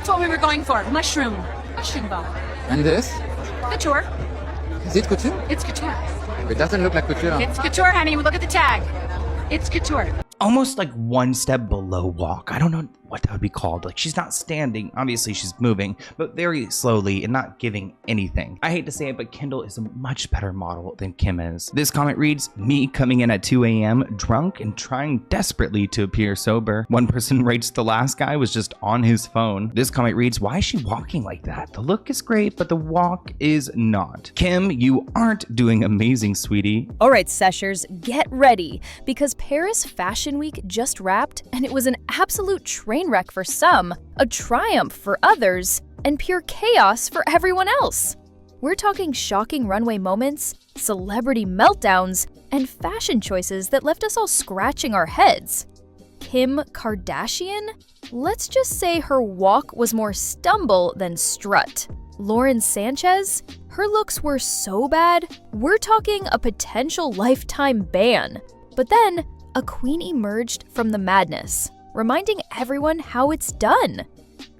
That's what we were going for. Mushroom ball. And this? Couture. Is it couture? It's couture. It doesn't look like couture. It's couture, honey. Look at the tag. It's couture. Almost like one step below walk. I don't know what that would be called. Like, she's not standing. Obviously, she's moving, but very slowly and not giving anything. I hate to say it, but Kendall is a much better model than Kim is. This comment reads, me coming in at 2 a.m. drunk and trying desperately to appear sober. One person writes, the last guy was just on his phone. This comment reads, why is she walking like that? The look is great, but the walk is not. Kim, you aren't doing amazing, sweetie. All right, Seshers, get ready, because Paris Fashion Week just wrapped, and it was an absolute train wreck for some, a triumph for others, and pure chaos for everyone else. We're talking shocking runway moments, celebrity meltdowns, and fashion choices that left us all scratching our heads. Kim Kardashian? Let's just say her walk was more stumble than strut. Lauren Sanchez? Her looks were so bad, we're talking a potential lifetime ban. But then, a queen emerged from the madness, reminding everyone how it's done.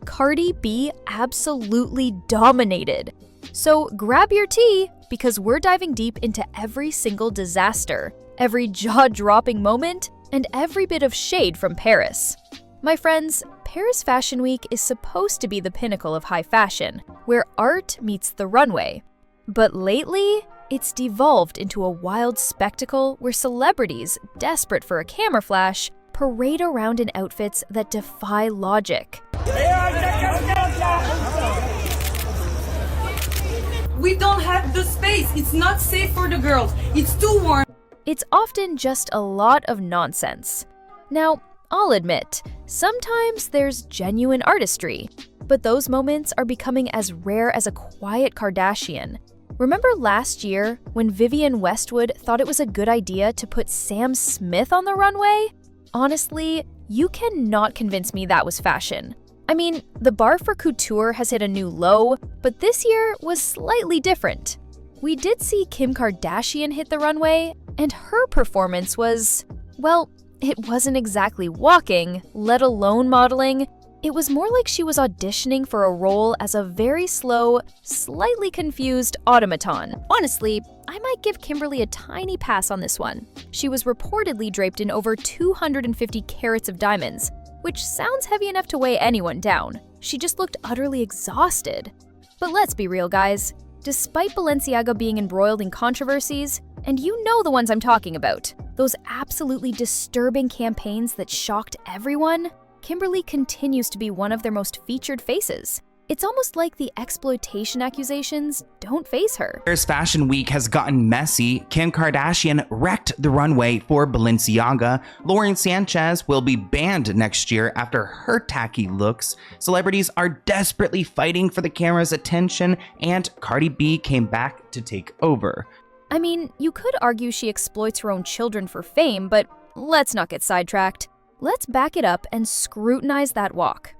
Cardi B absolutely dominated. So grab your tea, because we're diving deep into every single disaster, every jaw-dropping moment, and every bit of shade from Paris. My friends, Paris Fashion Week is supposed to be the pinnacle of high fashion, where art meets the runway. But lately, it's devolved into a wild spectacle where celebrities, desperate for a camera flash, parade around in outfits that defy logic. We don't have the space. It's not safe for the girls. It's too warm. It's often just a lot of nonsense. Now, I'll admit, sometimes there's genuine artistry, but those moments are becoming as rare as a quiet Kardashian. Remember last year when Vivienne Westwood thought it was a good idea to put Sam Smith on the runway? Honestly, you cannot convince me that was fashion. I mean, the bar for couture has hit a new low, but this year was slightly different. We did see Kim Kardashian hit the runway, and her performance was, well, it wasn't exactly walking, let alone modeling. It was more like she was auditioning for a role as a very slow, slightly confused automaton. Honestly, I might give Kimberly a tiny pass on this one. She was reportedly draped in over 250 carats of diamonds, which sounds heavy enough to weigh anyone down. She just looked utterly exhausted. But let's be real, guys. Despite Balenciaga being embroiled in controversies, and you know the ones I'm talking about, those absolutely disturbing campaigns that shocked everyone, Kimberly continues to be one of their most featured faces. It's almost like the exploitation accusations don't faze her. Paris Fashion Week has gotten messy. Kim Kardashian wrecked the runway for Balenciaga. Lauren Sanchez will be banned next year after her tacky looks. Celebrities are desperately fighting for the camera's attention, and Cardi B came back to take over. I mean, you could argue she exploits her own children for fame, but let's not get sidetracked. Let's back it up and scrutinize that walk.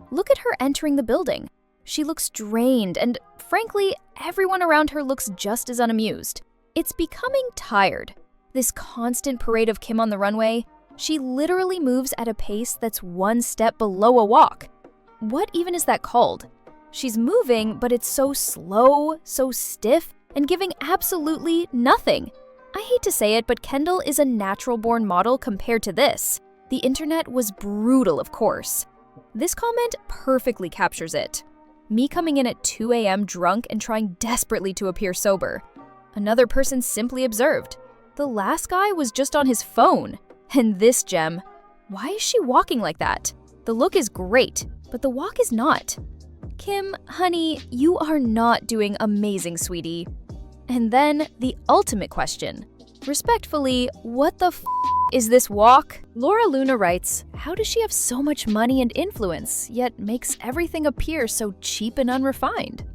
Look at her entering the building. She looks drained, and frankly, everyone around her looks just as unamused. It's becoming tired. This constant parade of Kim on the runway, she literally moves at a pace that's one step below a walk. What even is that called? She's moving, but it's so slow, so stiff, and giving absolutely nothing. I hate to say it, but Kendall is a natural-born model compared to this. The internet was brutal, of course. This comment perfectly captures it. Me coming in at 2 a.m. drunk and trying desperately to appear sober. Another person simply observed, the last guy was just on his phone. And this gem, why is she walking like that? The look is great, but the walk is not. Kim, honey, you are not doing amazing, sweetie. And then the ultimate question. Respectfully, what the is this walk? Laura Luna writes, how does she have so much money and influence, yet makes everything appear so cheap and unrefined?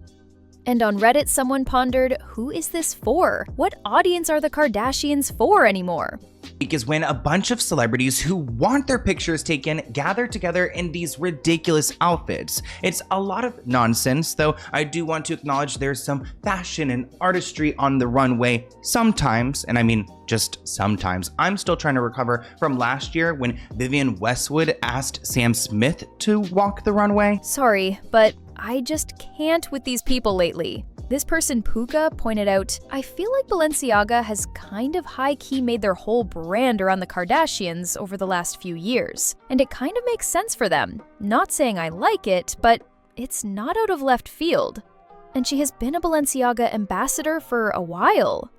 And on Reddit, someone pondered, who is this for? What audience are the Kardashians for anymore? Is when a bunch of celebrities who want their pictures taken gather together in these ridiculous outfits. It's a lot of nonsense, though I do want to acknowledge there's some fashion and artistry on the runway sometimes, and I mean just sometimes. I'm still trying to recover from last year when Vivienne Westwood asked Sam Smith to walk the runway. Sorry, but I just can't with these people lately. This person, Puka, pointed out, I feel like Balenciaga has kind of high-key made their whole brand around the Kardashians over the last few years. And it kind of makes sense for them. Not saying I like it, but it's not out of left field. And she has been a Balenciaga ambassador for a while.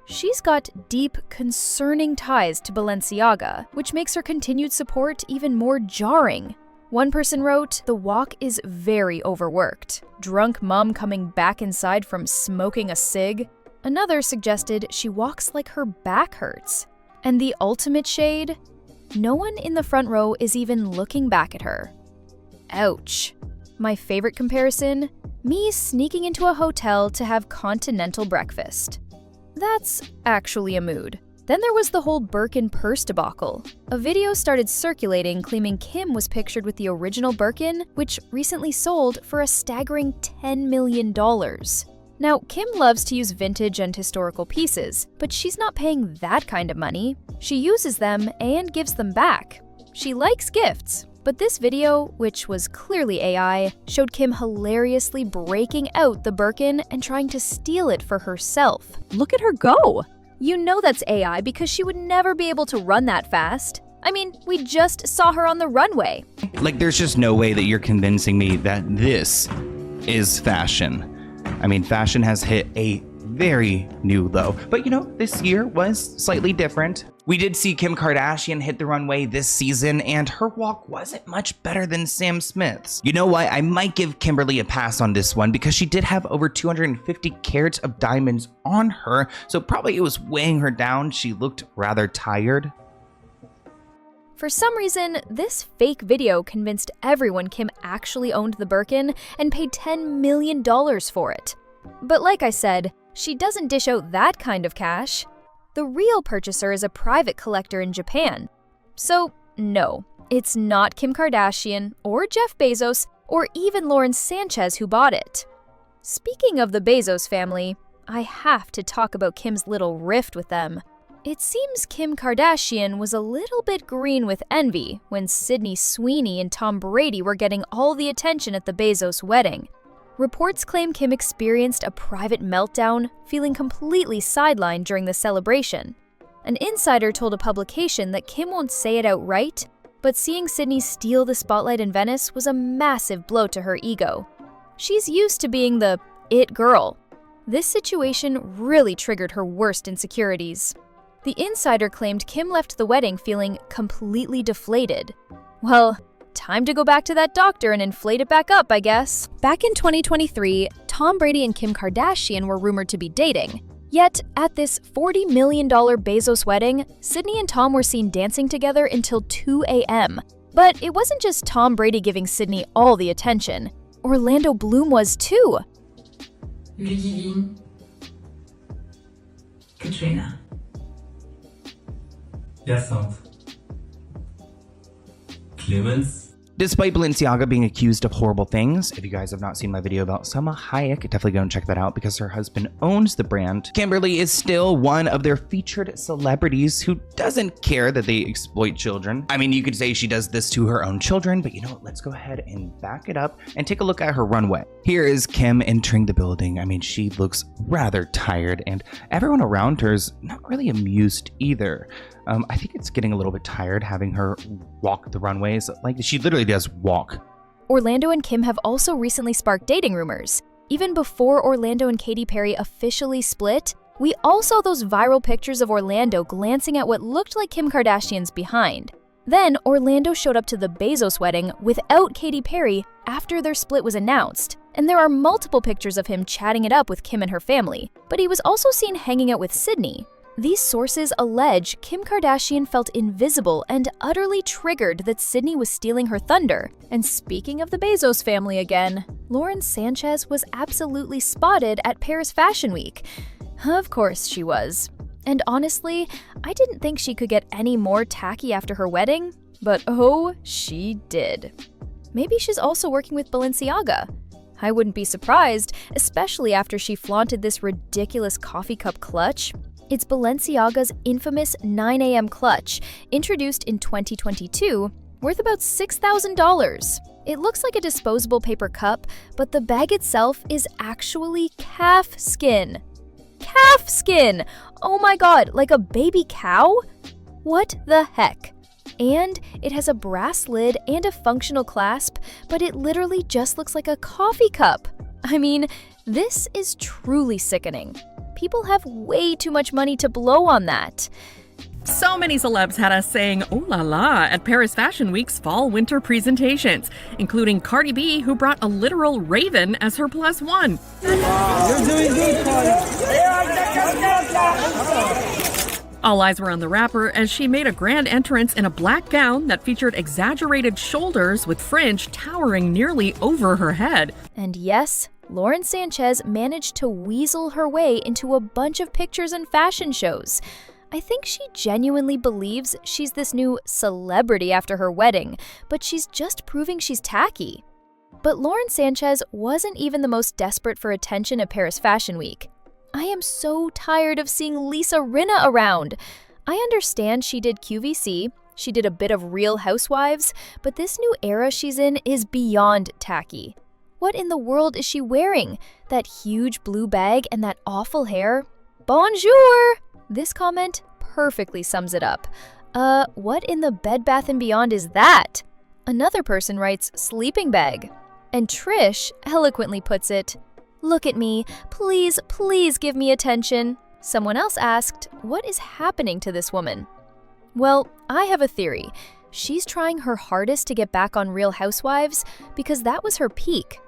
She's got deep, concerning ties to Balenciaga, which makes her continued support even more jarring. One person wrote, the walk is very overworked. Drunk mom coming back inside from smoking a cig. Another suggested she walks like her back hurts. And the ultimate shade? No one in the front row is even looking back at her. Ouch. My favorite comparison? Me sneaking into a hotel to have continental breakfast. That's actually a mood. Then there was the whole Birkin purse debacle. A video started circulating claiming Kim was pictured with the original Birkin, which recently sold for a staggering $10 million. Now, Kim loves to use vintage and historical pieces, but she's not paying that kind of money. She uses them and gives them back. She likes gifts, but this video, which was clearly AI, showed Kim hilariously breaking out the Birkin and trying to steal it for herself. Look at her go! You know that's AI because she would never be able to run that fast. I mean, we just saw her on the runway. Like, there's just no way that you're convincing me that this is fashion. I mean, fashion has hit a very new low. But you know, this year was slightly different. We did see Kim Kardashian hit the runway this season, and her walk wasn't much better than Sam Smith's. You know what? I might give Kimberly a pass on this one because she did have over 250 carats of diamonds on her, so probably it was weighing her down. She looked rather tired. For some reason, this fake video convinced everyone Kim actually owned the Birkin and paid $10 million for it. But like I said, she doesn't dish out that kind of cash. The real purchaser is a private collector in Japan. So no, it's not Kim Kardashian or Jeff Bezos or even Lauren Sanchez who bought it. Speaking of the Bezos family, I have to talk about Kim's little rift with them. It seems Kim Kardashian was a little bit green with envy when Sydney Sweeney and Tom Brady were getting all the attention at the Bezos wedding. Reports claim Kim experienced a private meltdown, feeling completely sidelined during the celebration. An insider told a publication that Kim won't say it outright, but seeing Sydney steal the spotlight in Venice was a massive blow to her ego. She's used to being the it girl. This situation really triggered her worst insecurities. The insider claimed Kim left the wedding feeling completely deflated. Well, time to go back to that doctor and inflate it back up, I guess. Back in 2023, Tom Brady and Kim Kardashian were rumored to be dating. Yet, at this $40 million Bezos wedding, Sydney and Tom were seen dancing together until 2 a.m. But it wasn't just Tom Brady giving Sydney all the attention. Orlando Bloom was too. Ludivine, Katrina, Jacinthe, Clemens. Despite Balenciaga being accused of horrible things, if you guys have not seen my video about Selma Hayek, definitely go and check that out because her husband owns the brand. Kimberly is still one of their featured celebrities who doesn't care that they exploit children. I mean, you could say she does this to her own children, but you know what? Let's go ahead and back it up and take a look at her runway. Here is Kim entering the building. I mean, she looks rather tired and everyone around her is not really amused either. I think it's getting a little bit tired having her walk the runways. Like, she literally does walk. Orlando and Kim have also recently sparked dating rumors. Even before Orlando and Katy Perry officially split, we all saw those viral pictures of Orlando glancing at what looked like Kim Kardashian's behind. Then Orlando showed up to the Bezos wedding without Katy Perry after their split was announced. And there are multiple pictures of him chatting it up with Kim and her family, but he was also seen hanging out with Sydney. These sources allege Kim Kardashian felt invisible and utterly triggered that Sydney was stealing her thunder. And speaking of the Bezos family again, Lauren Sanchez was absolutely spotted at Paris Fashion Week. Of course she was. And honestly, I didn't think she could get any more tacky after her wedding, but oh, she did. Maybe she's also working with Balenciaga. I wouldn't be surprised, especially after she flaunted this ridiculous coffee cup clutch. It's Balenciaga's infamous 9 a.m. clutch, introduced in 2022, worth about $6,000. It looks like a disposable paper cup, but the bag itself is actually calf skin. Calf skin! Oh my god, like a baby cow? What the heck? And it has a brass lid and a functional clasp, but it literally just looks like a coffee cup. I mean, this is truly sickening. People have way too much money to blow on that. So many celebs had us saying "ooh la la" at Paris Fashion Week's fall-winter presentations, including Cardi B, who brought a literal raven as her +1. You're doing good, Cardi. All eyes were on the rapper as she made a grand entrance in a black gown that featured exaggerated shoulders with fringe towering nearly over her head. And yes, Lauren Sanchez managed to weasel her way into a bunch of pictures and fashion shows. I think she genuinely believes she's this new celebrity after her wedding, but she's just proving she's tacky. But Lauren Sanchez wasn't even the most desperate for attention at Paris Fashion Week. I am so tired of seeing Rinna around. I understand she did QVC, she did a bit of Real Housewives, but this new era she's in is beyond tacky. What in the world is she wearing? That huge blue bag and that awful hair? Bonjour! This comment perfectly sums it up. What in the Bed Bath & Beyond is that? Another person writes sleeping bag. And Trish eloquently puts it, look at me, please, please give me attention. Someone else asked, what is happening to this woman? Well, I have a theory. She's trying her hardest to get back on Real Housewives because that was her peak.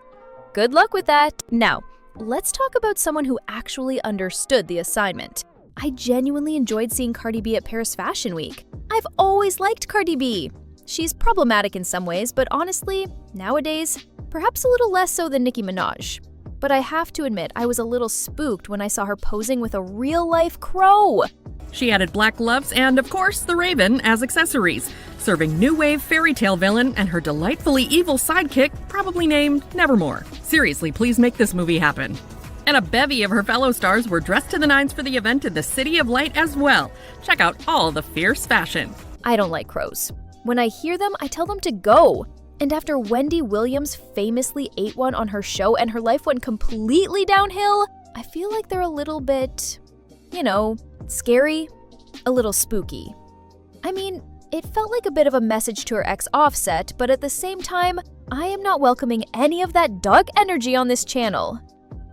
Good luck with that. Now, let's talk about someone who actually understood the assignment. I genuinely enjoyed seeing Cardi B at Paris Fashion Week. I've always liked Cardi B. She's problematic in some ways, but honestly, nowadays, perhaps a little less so than Nicki Minaj. But I have to admit, I was a little spooked when I saw her posing with a real-life crow. She added black gloves and, of course, the raven as accessories, serving new wave fairy tale villain and her delightfully evil sidekick, probably named Nevermore. Seriously, please make this movie happen. And a bevy of her fellow stars were dressed to the nines for the event in the City of Light as well. Check out all the fierce fashion. I don't like crows. When I hear them, I tell them to go. And after Wendy Williams famously ate one on her show and her life went completely downhill, I feel like they're a little bit, scary, a little spooky. I mean, it felt like a bit of a message to her ex Offset, but at the same time, I am not welcoming any of that dark energy on this channel.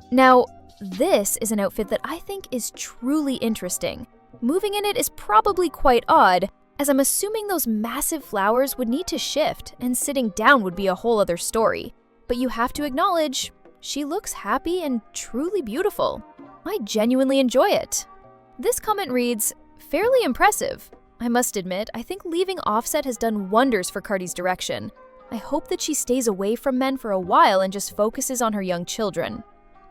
Now, this is an outfit that I think is truly interesting. Moving in it is probably quite odd, as I'm assuming those massive flowers would need to shift, and sitting down would be a whole other story. But you have to acknowledge, she looks happy and truly beautiful. I genuinely enjoy it. This comment reads, fairly impressive. I must admit, I think leaving Offset has done wonders for Cardi's direction. I hope that she stays away from men for a while and just focuses on her young children.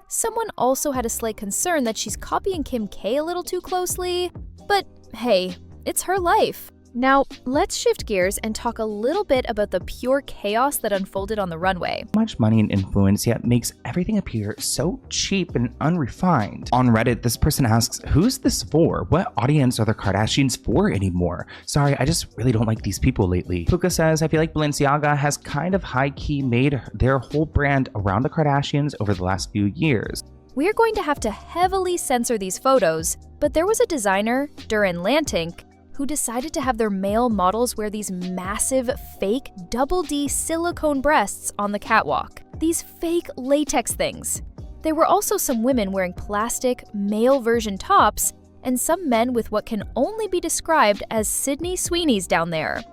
Someone also had a slight concern that she's copying Kim K a little too closely, but hey, it's her life. Now, let's shift gears and talk a little bit about the pure chaos that unfolded on the runway. Much money and influence, yet makes everything appear so cheap and unrefined. On Reddit, this person asks, who's this for? What audience are the Kardashians for anymore? Sorry, I just really don't like these people lately. Puka says, I feel like Balenciaga has kind of high-key made their whole brand around the Kardashians over the last few years. We're going to have to heavily censor these photos, but there was a designer, Duran Lantink, who decided to have their male models wear these massive, fake double D silicone breasts on the catwalk. These fake latex things. There were also some women wearing plastic, male version tops, and some men with what can only be described as Sydney Sweeneys down there.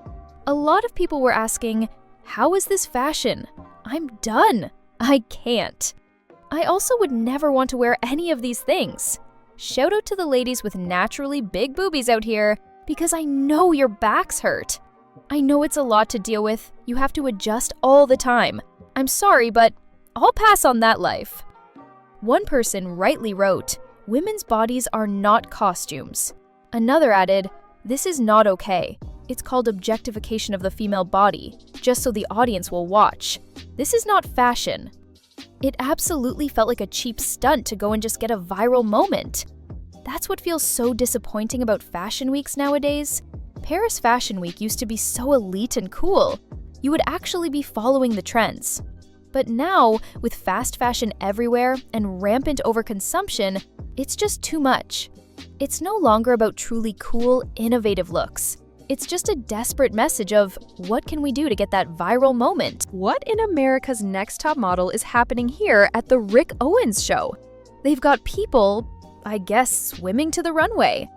A lot of people were asking, how is this fashion? I'm done. I can't. I also would never want to wear any of these things. Shout out to the ladies with naturally big boobies out here, because I know your backs hurt. I know it's a lot to deal with. You have to adjust all the time. I'm sorry, but I'll pass on that life. One person rightly wrote, "Women's bodies are not costumes." Another added, "This is not okay. It's called objectification of the female body, just so the audience will watch. This is not fashion." It absolutely felt like a cheap stunt to go and just get a viral moment. That's what feels so disappointing about fashion weeks nowadays. Paris Fashion Week used to be so elite and cool. You would actually be following the trends. But now, with fast fashion everywhere and rampant overconsumption, it's just too much. It's no longer about truly cool, innovative looks. It's just a desperate message of, what can we do to get that viral moment? What in America's Next Top Model is happening here at the Rick Owens show? They've got people, I guess, swimming to the runway.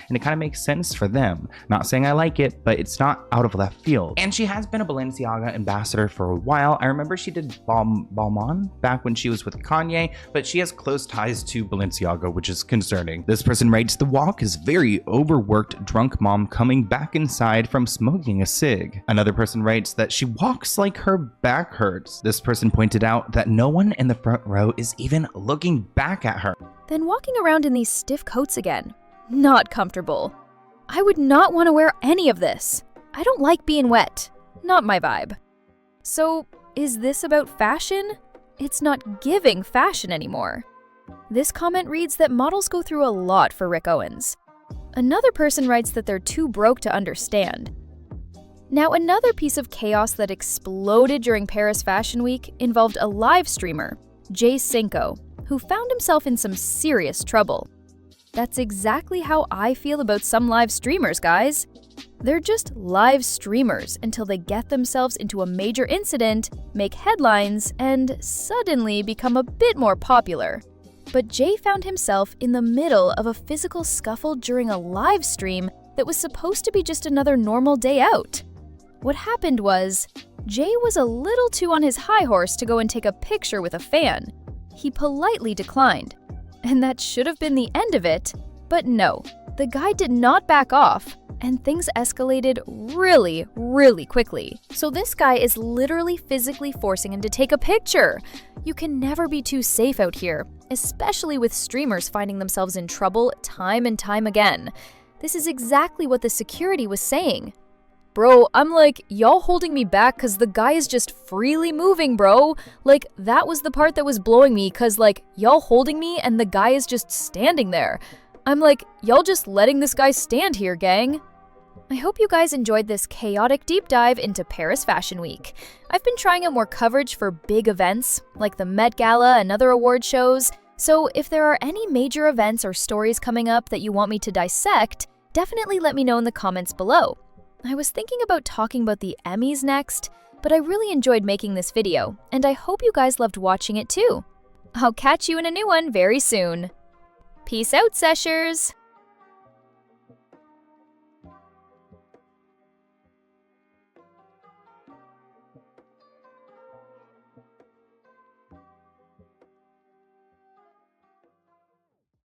And it kind of makes sense for them. Not saying I like it, but it's not out of left field. And she has been a Balenciaga ambassador for a while. I remember she did Balmain back when she was with Kanye, but she has close ties to Balenciaga, which is concerning. This person writes, "The walk is very overworked drunk mom coming back inside from smoking a cig." Another person writes that she walks like her back hurts. This person pointed out that no one in the front row is even looking back at her. Then walking around in these stiff coats again. Not comfortable. I would not want to wear any of this. I don't like being wet. Not my vibe. So, is this about fashion? It's not giving fashion anymore. This comment reads that models go through a lot for Rick Owens. Another person writes that they're too broke to understand. Now, another piece of chaos that exploded during Paris Fashion Week involved a live streamer, Jay Cinco, who found himself in some serious trouble. That's exactly how I feel about some live streamers, guys. They're just live streamers until they get themselves into a major incident, make headlines, and suddenly become a bit more popular. But Jay found himself in the middle of a physical scuffle during a live stream that was supposed to be just another normal day out. What happened was, Jay was a little too on his high horse to go and take a picture with a fan. He politely declined. And that should have been the end of it, but no, the guy did not back off, and things escalated really, really quickly. So this guy is literally physically forcing him to take a picture. You can never be too safe out here, especially with streamers finding themselves in trouble time and time again. This is exactly what the security was saying. Bro, I'm like, y'all holding me back cause the guy is just freely moving, bro. Like, that was the part that was blowing me cause like, y'all holding me and the guy is just standing there. I'm like, y'all just letting this guy stand here, gang. I hope you guys enjoyed this chaotic deep dive into Paris Fashion Week. I've been trying out more coverage for big events, like the Met Gala and other award shows, so if there are any major events or stories coming up that you want me to dissect, definitely let me know in the comments below. I was thinking about talking about the Emmys next, but I really enjoyed making this video, and I hope you guys loved watching it too. I'll catch you in a new one very soon. Peace out, Seshers!